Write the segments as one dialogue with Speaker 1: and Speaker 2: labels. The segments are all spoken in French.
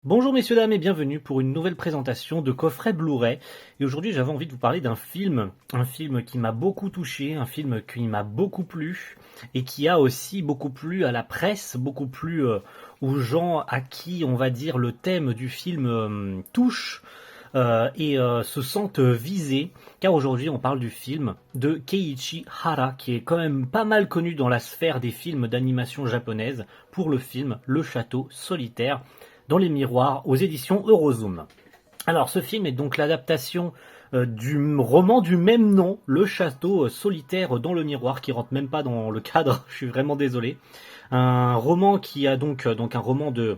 Speaker 1: Bonjour messieurs dames et bienvenue pour une nouvelle présentation de coffret Blu-ray. Et aujourd'hui j'avais envie de vous parler d'un film, un film qui m'a beaucoup touché, un film qui m'a beaucoup plu et qui a aussi beaucoup plu à la presse, beaucoup plu aux gens à qui on va dire le thème du film touche et se sentent visés, car aujourd'hui on parle du film de Keiichi Hara, qui est quand même pas mal connu dans la sphère des films d'animation japonaise pour le film Le Château Solitaire dans les miroirs aux éditions Eurozoom. Alors ce film est donc l'adaptation du roman du même nom, Le Château Solitaire dans le miroir, qui rentre même pas dans le cadre, je suis vraiment désolé. Un roman qui a donc un roman de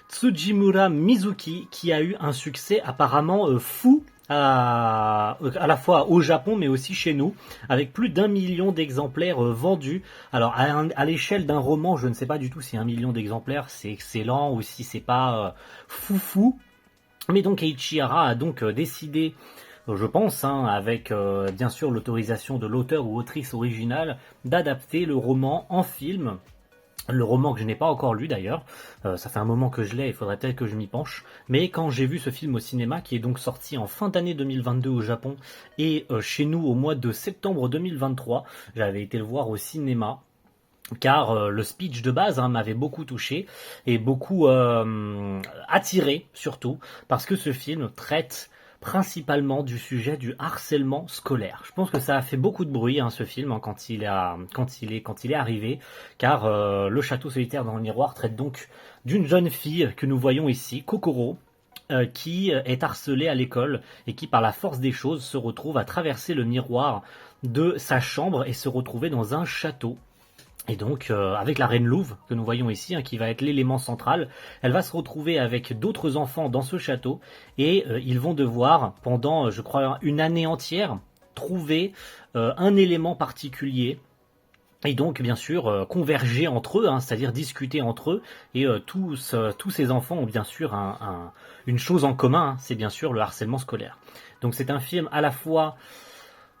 Speaker 1: Tsujimura Mizuki, qui a eu un succès apparemment fou à la fois au Japon mais aussi chez nous, avec plus d'1 million d'exemplaires vendus. Alors à l'échelle d'un roman, je ne sais pas du tout si 1 million d'exemplaires c'est excellent ou si c'est pas foufou. Mais donc Eiichi Hara a donc décidé, je pense, avec bien sûr l'autorisation de l'auteur ou autrice originale, d'adapter le roman en film. Le roman que je n'ai pas encore lu d'ailleurs, ça fait un moment que je l'ai, il faudrait peut-être que je m'y penche. Mais quand j'ai vu ce film au cinéma, qui est donc sorti en fin d'année 2022 au Japon et chez nous au mois de septembre 2023, j'avais été le voir au cinéma. Car le speech de base m'avait beaucoup touché et beaucoup attiré surtout, parce que ce film traite principalement du sujet du harcèlement scolaire. Je pense que ça a fait beaucoup de bruit ce film quand il est arrivé, car Le Château Solitaire dans le miroir traite donc d'une jeune fille que nous voyons ici, Kokoro, qui est harcelée à l'école et qui par la force des choses se retrouve à traverser le miroir de sa chambre et se retrouver dans un château. Et donc, avec la reine Louve, que nous voyons ici, qui va être l'élément central, elle va se retrouver avec d'autres enfants dans ce château, et ils vont devoir, pendant, je crois, une année entière, trouver un élément particulier, et donc, bien sûr, converger entre eux, c'est-à-dire discuter entre eux, et tous ces enfants ont bien sûr une chose en commun, c'est bien sûr le harcèlement scolaire. Donc c'est un film à la fois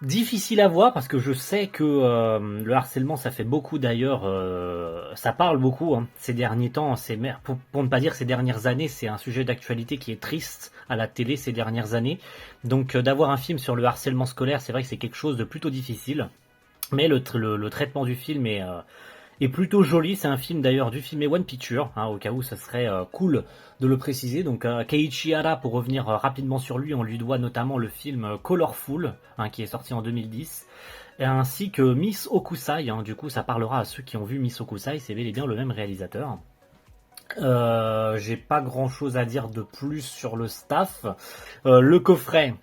Speaker 1: difficile à voir, parce que je sais que le harcèlement ça fait beaucoup d'ailleurs, ça parle beaucoup ces derniers temps, pour ne pas dire ces dernières années, c'est un sujet d'actualité qui est triste à la télé ces dernières années. Donc d'avoir un film sur le harcèlement scolaire, c'est vrai que c'est quelque chose de plutôt difficile, mais le traitement du film est plutôt joli. C'est un film d'ailleurs du film One Picture, au cas où ça serait cool de le préciser. Donc Keiichi Hara, pour revenir rapidement sur lui, on lui doit notamment le film Colorful, qui est sorti en 2010, ainsi que Miss Okusai. Du coup, ça parlera à ceux qui ont vu Miss Okusai, c'est bel et bien le même réalisateur. J'ai pas grand chose à dire de plus sur le staff. Le coffret,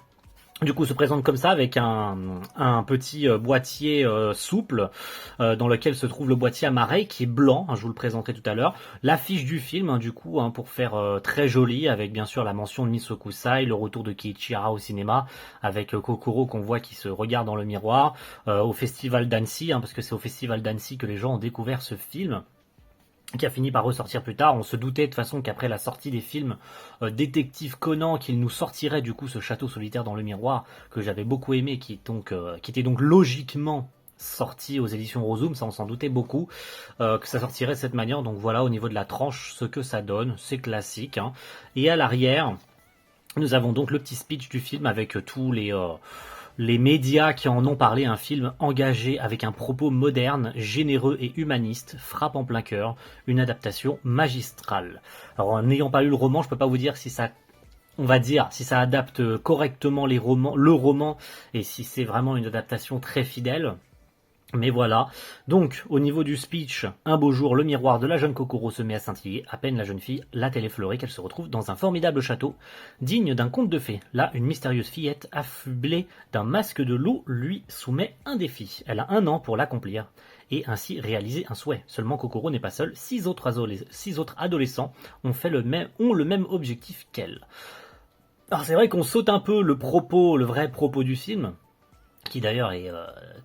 Speaker 1: du coup, se présente comme ça, avec un petit boîtier souple, dans lequel se trouve le boîtier amarré, qui est blanc, je vous le présenterai tout à l'heure. L'affiche du film, du coup, pour faire très joli, avec bien sûr la mention de Miss Okusai, le retour de Keiichi Hara au cinéma, avec Kokoro qu'on voit qui se regarde dans le miroir, au festival d'Annecy, parce que c'est au festival d'Annecy que les gens ont découvert ce film, qui a fini par ressortir plus tard. On se doutait de toute façon qu'après la sortie des films Détective Conan, qu'il nous sortirait du coup ce Château Solitaire dans le miroir, que j'avais beaucoup aimé, qui était donc logiquement sorti aux éditions Rosum, ça on s'en doutait beaucoup, que ça sortirait de cette manière. Donc voilà, au niveau de la tranche, ce que ça donne, c'est classique. Et à l'arrière, nous avons donc le petit speech du film, avec tous les médias qui en ont parlé. Un film engagé, avec un propos moderne, généreux et humaniste, frappe en plein cœur, une adaptation magistrale. Alors, n'ayant pas lu le roman, je peux pas vous dire si ça, on va dire, si ça adapte correctement le roman, et si c'est vraiment une adaptation très fidèle. Mais voilà, donc au niveau du speech, un beau jour, le miroir de la jeune Kokoro se met à scintiller. À peine la jeune fille l'a-t-elle effleuré qu'elle se retrouve dans un formidable château, digne d'un conte de fées. Là, une mystérieuse fillette, affublée d'un masque de loup, lui soumet un défi. Elle a 1 an pour l'accomplir, et ainsi réaliser un souhait. Seulement Kokoro n'est pas seule, 6 autres adolescents ont le même objectif qu'elle. Alors c'est vrai qu'on saute un peu le vrai propos du film, qui d'ailleurs est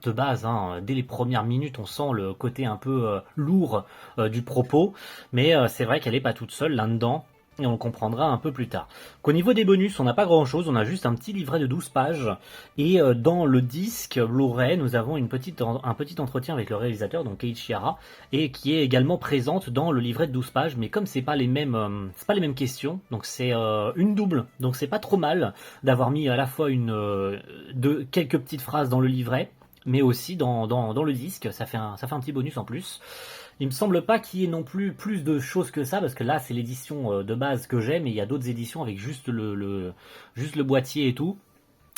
Speaker 1: de base, dès les premières minutes, on sent le côté un peu lourd du propos, mais c'est vrai qu'elle n'est pas toute seule là-dedans. et on le comprendra un peu plus tard. Qu'au niveau des bonus, on n'a pas grand chose, on a juste un petit livret de 12 pages, et dans le disque Blu-ray, nous avons un petit entretien avec le réalisateur, donc Keiichi Hara, et qui est également présente dans le livret de 12 pages, mais comme c'est pas les mêmes questions, donc c'est une double, donc c'est pas trop mal d'avoir mis à la fois quelques petites phrases dans le livret, mais aussi dans le disque, ça fait un petit bonus en plus. Il me semble pas qu'il y ait non plus de choses que ça, parce que là c'est l'édition de base que j'ai, mais il y a d'autres éditions avec juste le boîtier et tout.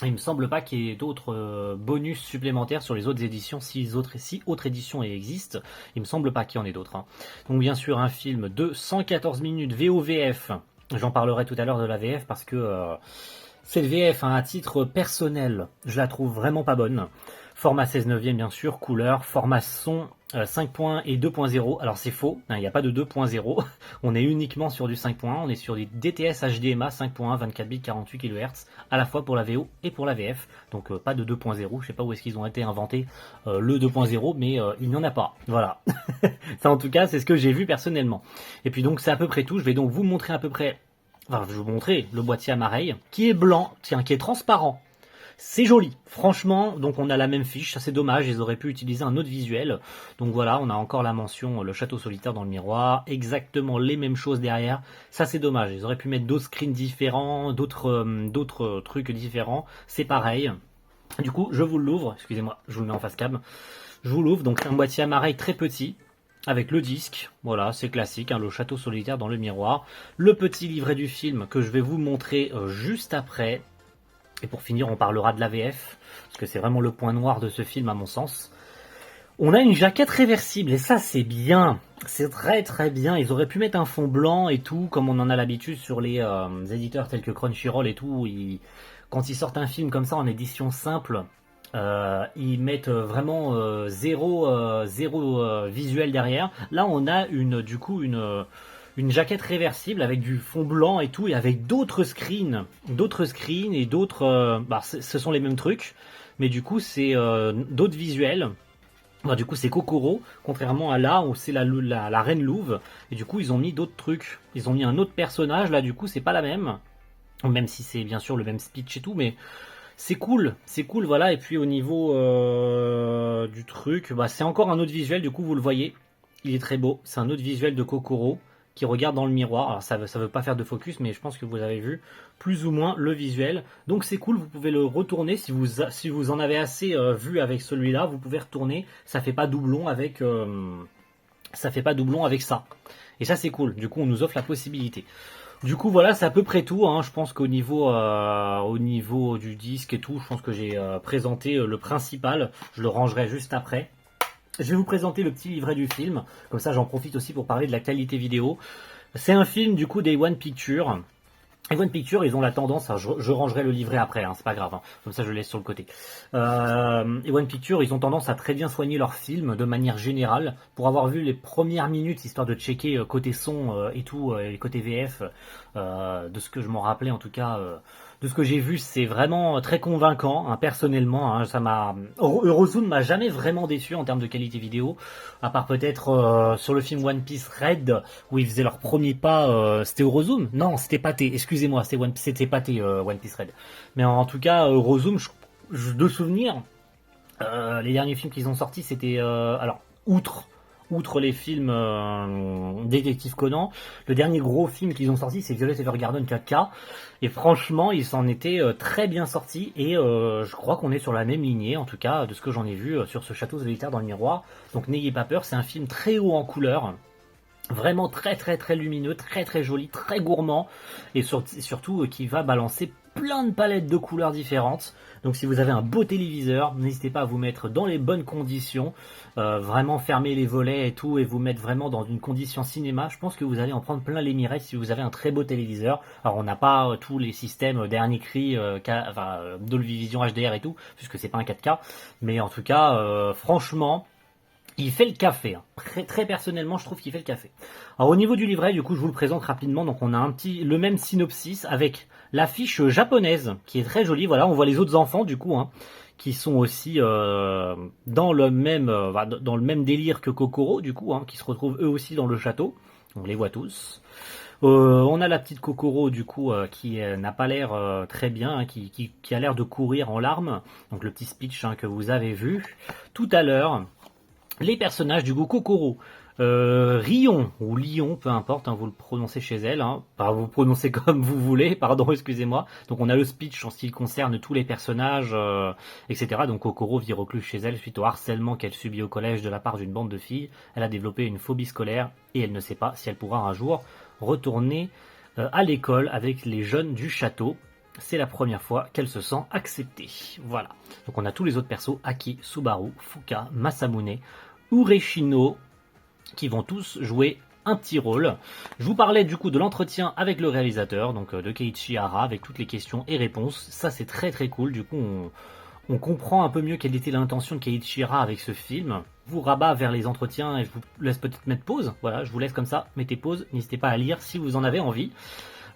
Speaker 1: Il me semble pas qu'il y ait d'autres bonus supplémentaires sur les autres éditions, si autres éditions existent. Il me semble pas qu'il y en ait d'autres. Hein. Donc bien sûr un film de 114 minutes VOVF. J'en parlerai tout à l'heure de la VF parce que cette VF a un titre personnel. Je la trouve vraiment pas bonne. Format 16 neuvième bien sûr, couleur, format son 5.1 et 2.0. Alors c'est faux, il n'y a pas de 2.0. On est uniquement sur du 5.1, on est sur du DTS HDMA 5.1 24 bits 48 kHz à la fois pour la VO et pour la VF. Donc pas de 2.0, je sais pas où est-ce qu'ils ont été inventés le 2.0, mais il n'y en a pas. Voilà. Ça en tout cas, c'est ce que j'ai vu personnellement. Et puis donc c'est à peu près tout. Je vais donc vous montrer à peu près, enfin je vais vous montrer le boîtier Amareil qui est blanc, tiens, qui est transparent. C'est joli, franchement, donc on a la même fiche, ça c'est dommage, ils auraient pu utiliser un autre visuel. Donc voilà, on a encore la mention, le château solitaire dans le miroir, exactement les mêmes choses derrière, ça c'est dommage, ils auraient pu mettre d'autres screens différents, d'autres trucs différents, c'est pareil. Du coup, je vous l'ouvre, excusez-moi, je vous le mets en face cam, je vous l'ouvre, donc c'est un boîtier Amareil très petit, avec le disque, voilà, c'est classique, hein, le château solitaire dans le miroir, le petit livret du film que je vais vous montrer juste après. Et pour finir, on parlera de la VF, parce que c'est vraiment le point noir de ce film à mon sens. On a une jaquette réversible, et ça c'est bien, c'est très très bien. Ils auraient pu mettre un fond blanc et tout, comme on en a l'habitude sur les éditeurs tels que Crunchyroll et tout. Quand ils sortent un film comme ça en édition simple, ils mettent vraiment zéro visuel derrière. Là on a une jaquette réversible avec du fond blanc et tout, et avec d'autres screens et d'autres... ce sont les mêmes trucs, mais du coup c'est d'autres visuels. Bah, du coup c'est Kokoro, contrairement à là où c'est la reine louve, et du coup ils ont mis d'autres trucs. Ils ont mis un autre personnage, là du coup c'est pas la même si c'est bien sûr le même speech et tout, mais c'est cool, voilà. Et puis au niveau du truc, c'est encore un autre visuel, du coup vous le voyez, il est très beau, c'est un autre visuel de Kokoro qui regarde dans le miroir. Alors ça veut pas faire de focus, mais je pense que vous avez vu plus ou moins le visuel. Donc c'est cool, vous pouvez le retourner si vous en avez assez vu avec celui-là, vous pouvez retourner. Ça fait pas doublon avec ça. Et ça c'est cool. Du coup on nous offre la possibilité. Du coup voilà, c'est à peu près tout. Hein. Je pense qu'au niveau du disque et tout, je pense que j'ai présenté le principal. Je le rangerai juste après. Je vais vous présenter le petit livret du film, comme ça j'en profite aussi pour parler de la qualité vidéo. C'est un film du coup des One Picture. Et One Picture, ils ont la tendance, je rangerai le livret après, hein, c'est pas grave, hein, comme ça je le laisse sur le côté. Et One Picture, ils ont tendance à très bien soigner leurs films de manière générale. Pour avoir vu les premières minutes, histoire de checker côté son et tout, et côté VF, de ce que je m'en rappelais en tout cas, de ce que j'ai vu, c'est vraiment très convaincant, hein, personnellement. Hein, Eurozoom m'a jamais vraiment déçu en termes de qualité vidéo, à part peut-être sur le film One Piece Red, où ils faisaient leur premier pas. C'était Eurozoom? Non, c'était Pathé, excusez-moi, c'était Pathé One Piece Red. Mais en tout cas, Eurozoom, de souvenir, les derniers films qu'ils ont sortis, c'était... alors, outre les films Détective Conan, le dernier gros film qu'ils ont sorti, c'est Violet Evergarden 4K. Et franchement, ils s'en étaient très bien sortis. Et je crois qu'on est sur la même lignée, en tout cas, de ce que j'en ai vu sur ce château solitaire dans le miroir. Donc n'ayez pas peur, c'est un film très haut en couleur. Vraiment très très très lumineux, très très joli, très gourmand. Et surtout qui va balancer plein de palettes de couleurs différentes. Donc si vous avez un beau téléviseur, n'hésitez pas à vous mettre dans les bonnes conditions, vraiment fermer les volets et tout, et vous mettre vraiment dans une condition cinéma. Je pense que vous allez en prendre plein les mirettes si vous avez un très beau téléviseur. Alors on n'a pas tous les systèmes dernier cri, Dolby Vision HDR et tout, puisque c'est pas un 4K, mais en tout cas, franchement, il fait le café. Hein. Très personnellement, je trouve qu'il fait le café. Alors au niveau du livret, du coup, je vous le présente rapidement. Donc on a le même synopsis avec l'affiche japonaise qui est très jolie. Voilà, on voit les autres enfants du coup, hein, qui sont aussi dans le même délire que Kokoro du coup, hein, qui se retrouvent eux aussi dans le château. On les voit tous. On a la petite Kokoro du coup qui n'a pas l'air très bien, hein, qui a l'air de courir en larmes. Donc le petit speech que vous avez vu tout à l'heure. Les personnages du coup Kokoro. Rion ou Lion, peu importe, hein, vous le prononcez chez elle, hein. Enfin, vous le prononcez comme vous voulez, pardon, excusez-moi. Donc on a le speech en ce qui concerne tous les personnages, etc. Donc Kokoro vit recluse chez elle suite au harcèlement qu'elle subit au collège de la part d'une bande de filles. Elle a développé une phobie scolaire et elle ne sait pas si elle pourra un jour retourner à l'école avec les jeunes du château. C'est la première fois qu'elle se sent acceptée. Voilà. Donc on a tous les autres persos, Aki, Subaru, Fuka, Masamune, Ureshino, qui vont tous jouer un petit rôle. Je vous parlais du coup de l'entretien avec le réalisateur, donc de Keiichi Hara, avec toutes les questions et réponses. Ça c'est très très cool, du coup on comprend un peu mieux quelle était l'intention de Keiichi Hara avec ce film. Je vous rabat vers les entretiens et je vous laisse peut-être mettre pause. Voilà, je vous laisse comme ça, mettez pause, n'hésitez pas à lire si vous en avez envie.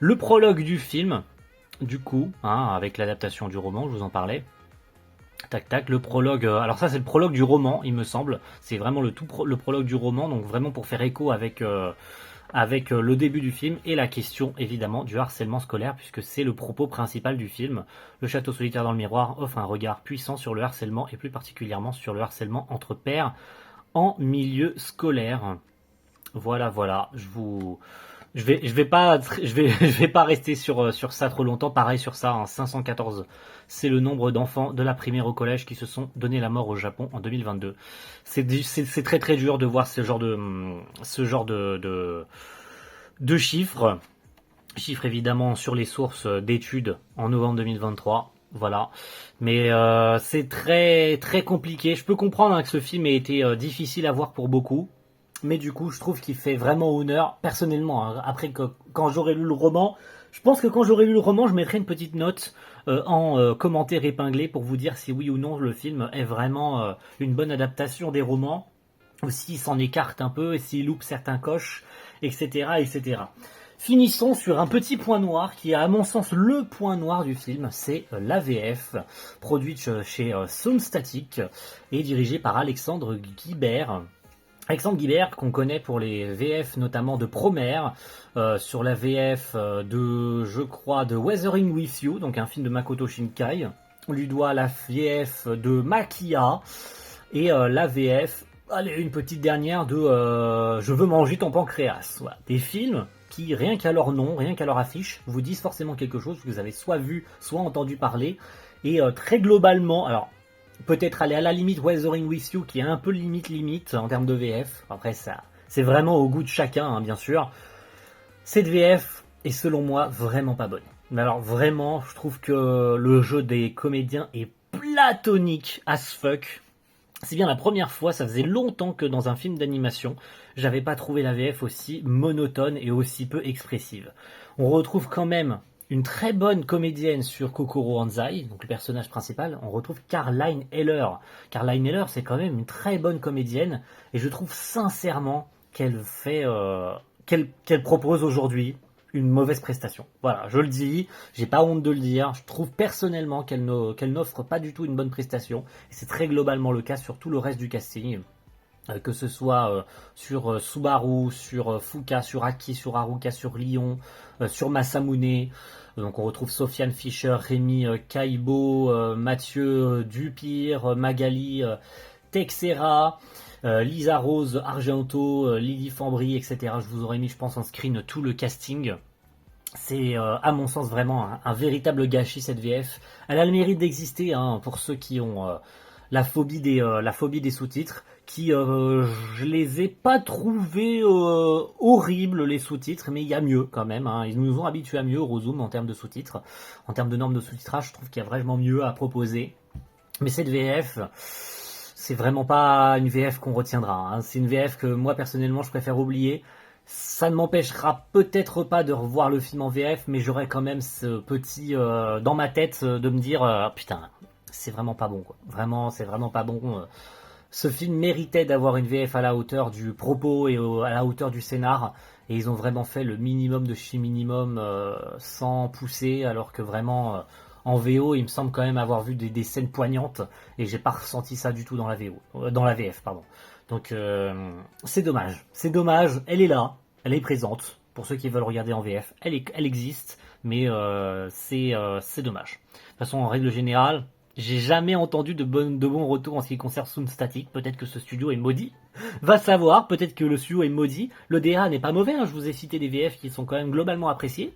Speaker 1: Le prologue du film, du coup, hein, avec l'adaptation du roman, je vous en parlais. Tac tac, le prologue. Alors ça c'est le prologue du roman, il me semble. C'est vraiment le prologue du roman, donc vraiment pour faire écho avec le début du film et la question évidemment du harcèlement scolaire, puisque c'est le propos principal du film. Le château solitaire dans le miroir offre un regard puissant sur le harcèlement et plus particulièrement sur le harcèlement entre pairs en milieu scolaire. Voilà, voilà. Je vais pas, je vais pas rester sur ça trop longtemps. Pareil sur ça, hein, 514. C'est le nombre d'enfants de la primaire au collège qui se sont donné la mort au Japon en 2022. C'est très très dur de voir ce genre de chiffres. Chiffres évidemment sur les sources d'études en novembre 2023. Voilà. Mais c'est très très compliqué. Je peux comprendre hein, que ce film ait été difficile à voir pour beaucoup. Mais du coup, je trouve qu'il fait vraiment honneur, personnellement. Hein. Après, quand j'aurai lu le roman, je pense que quand j'aurai lu le roman, je mettrai une petite note en commentaire épinglé pour vous dire si oui ou non le film est vraiment une bonne adaptation des romans, ou s'il s'en écarte un peu, et s'il loupe certains coches, etc., etc. Finissons sur un petit point noir qui est à mon sens le point noir du film, c'est l'AVF, produite chez Sound Static et dirigée par Alexandre Guibert. Alexandre Guibert, qu'on connaît pour les VF notamment de Promare, sur la VF je crois, de Weathering With You, donc un film de Makoto Shinkai. On lui doit la VF de Maquia et la VF, allez, une petite dernière de Je veux manger ton pancréas. Voilà. Des films qui, rien qu'à leur nom, rien qu'à leur affiche, vous disent forcément quelque chose que vous avez soit vu, soit entendu parler. Et très globalement, alors peut-être aller à la limite Weathering With You qui est un peu limite en termes de VF. Après ça, c'est vraiment au goût de chacun, hein, bien sûr. Cette VF est selon moi vraiment pas bonne. Mais alors vraiment, je trouve que le jeu des comédiens est platonique as fuck. C'est bien la première fois, ça faisait longtemps que dans un film d'animation, j'avais pas trouvé la VF aussi monotone et aussi peu expressive. On retrouve quand même une très bonne comédienne sur Kokoro Hanzai, donc le personnage principal. On retrouve Carline Heller. Carline Heller, c'est quand même une très bonne comédienne, et je trouve sincèrement qu'elle fait, qu'elle propose aujourd'hui une mauvaise prestation. Voilà, je le dis, j'ai pas honte de le dire. Je trouve personnellement qu'elle n'offre pas du tout une bonne prestation. Et c'est très globalement le cas sur tout le reste du casting. Que ce soit sur Subaru, sur Fuka, sur Aki, sur Haruka, sur Lyon, sur Masamune. Donc on retrouve Sofiane Fischer, Rémi Kaibo, Mathieu Dupire, Magali Texera, Lisa Rose Argento, Lily Fambry, etc. Je vous aurais mis, je pense, en screen tout le casting. C'est à mon sens vraiment un véritable gâchis cette VF. Elle a le mérite d'exister hein, pour ceux qui ont la phobie des sous-titres, qui je les ai pas trouvés horribles les sous-titres, mais il y a mieux quand même. Hein. Ils nous ont habitués à mieux Rozoom en termes de sous-titres, en termes de normes de sous-titrage. Je trouve qu'il y a vraiment mieux à proposer. Mais cette VF, c'est vraiment pas une VF qu'on retiendra. Hein. C'est une VF que moi personnellement je préfère oublier. Ça ne m'empêchera peut-être pas de revoir le film en VF, mais j'aurai quand même ce petit dans ma tête de me dire putain, c'est vraiment pas bon quoi. Vraiment, c'est vraiment pas bon. Ce film méritait d'avoir une VF à la hauteur du propos et à la hauteur du scénar, et ils ont vraiment fait le minimum de chez minimum sans pousser, alors que vraiment en VO, il me semble quand même avoir vu des scènes poignantes, et j'ai pas ressenti ça du tout dans la VO, dans la VF, pardon. Donc c'est dommage, elle est là, elle est présente, Pour ceux qui veulent regarder en VF, elle existe, mais c'est dommage. De toute façon, en règle générale, j'ai jamais entendu de bons retours en ce qui concerne Sound Static. Peut-être que ce studio est maudit. Va savoir, peut-être que le studio est maudit. Le DA n'est pas mauvais, hein. Je vous ai cité des VF qui sont quand même globalement appréciés.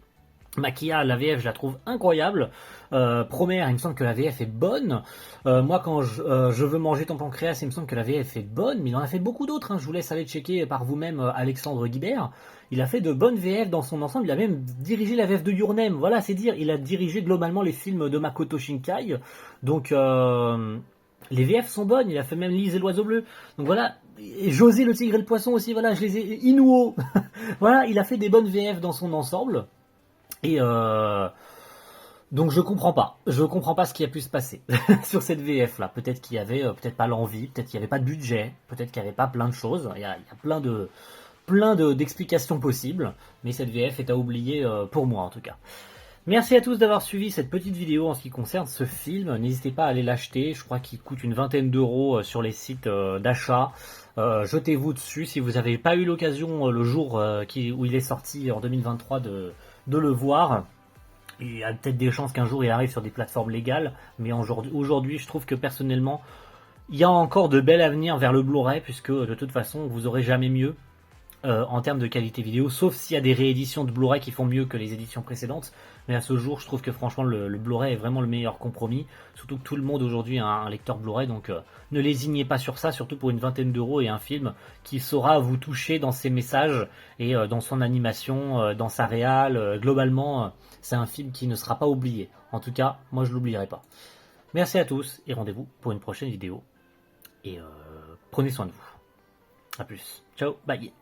Speaker 1: Maquia, la VF, je la trouve incroyable. Promère, il me semble que la VF est bonne. Moi, quand je veux manger ton pancréas, il me semble que la VF est bonne, mais il en a fait beaucoup d'autres. Hein. Je vous laisse aller checker par vous-même Alexandre Guibert. Il a fait de bonnes VF dans son ensemble. Il a même dirigé la VF de Your Name. Voilà, c'est dire. Il a dirigé globalement les films de Makoto Shinkai. Donc, les VF sont bonnes. Il a fait même Lise et l'oiseau bleu. Donc voilà. Et José le tigre et le poisson aussi. Voilà, je les ai. Inuo. Voilà, il a fait des bonnes VF dans son ensemble. Et donc je comprends pas ce qui a pu se passer sur cette VF là. Peut-être qu'il y avait peut-être pas l'envie, peut-être qu'il n'y avait pas de budget, peut-être qu'il n'y avait pas plein de choses. Il y a plein d'explications possibles, mais cette VF est à oublier pour moi en tout cas. Merci à tous d'avoir suivi cette petite vidéo en ce qui concerne ce film. N'hésitez pas à aller l'acheter, je crois qu'il coûte une vingtaine d'euros sur les sites d'achat. Jetez-vous dessus si vous n'avez pas eu l'occasion le jour où il est sorti en 2023 de le voir. Il y a peut-être des chances qu'un jour il arrive sur des plateformes légales, mais aujourd'hui je trouve que personnellement il y a encore de bels avenirs vers le Blu-ray, puisque de toute façon vous aurez jamais mieux en termes de qualité vidéo, sauf s'il y a des rééditions de Blu-ray qui font mieux que les éditions précédentes. Mais à ce jour, je trouve que franchement le Blu-ray est vraiment le meilleur compromis, surtout que tout le monde aujourd'hui a un lecteur Blu-ray, donc ne lésignez pas sur ça, surtout pour une vingtaine d'euros et un film qui saura vous toucher dans ses messages et dans son animation, dans sa réal. Globalement, c'est un film qui ne sera pas oublié. En tout cas, moi je l'oublierai pas. Merci à tous et rendez-vous pour une prochaine vidéo. Et prenez soin de vous. A plus. Ciao, bye.